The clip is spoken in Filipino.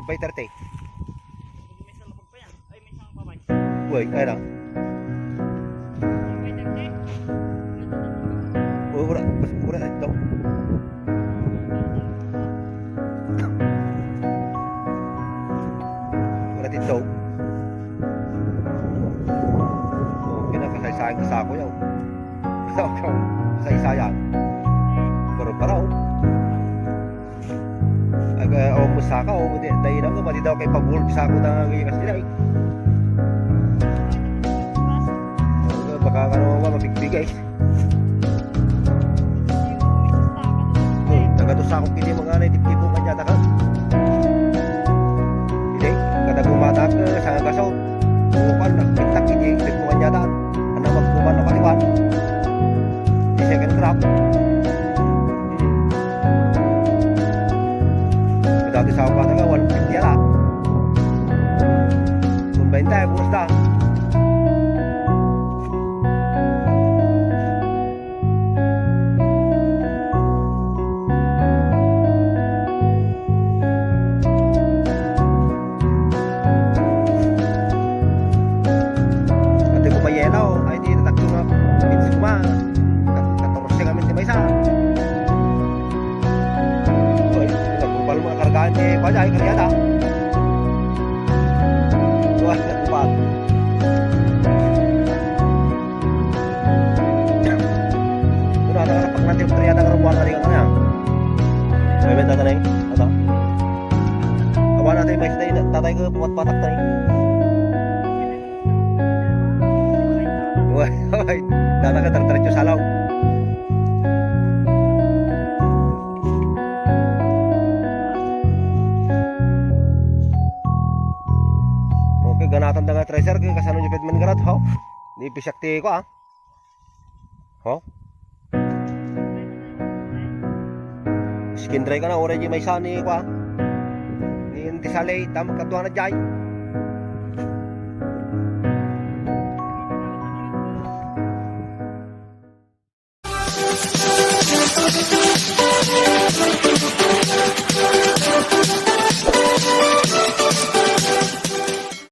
by 30. May salapag pa yan. Ay, may isang pabay. Uy, kaya na. May 30. Ura ito. Ura dito. Oh, kinakasaysayan ka sa ako yaw. Kasaysayan. Pero paraw. O musaka o dahil ako pati daw kay pabulog sa ako na ngayon kasi nila baka ano ba mabigbigay nagato sa akong pili mga naitip-tipo kanya taka hindi kada bumatak sa gaso bukan na pintak hindi tipo kanya daan ano magbuman na paliwan di second crop dati sa ako kataga 150 ala kung 20 bukas na ate ko mayelaw ay di natakto na pins kuma 14 kami di may isa kalau mga kargaan eh pala ay karyada wah nagpapag ito na nakapag natin yung karyada karubuan na rin ka kanya may benta ka na yun ito kawan natin may stay tatay ko pumatpatak na yun wah data ka tartarityo salaw ganatan da nga tracer kay kasano jupit man garat ho di pisakti ko ho skin dry ka na ora di may sani ko di inti salay tam katuan na jay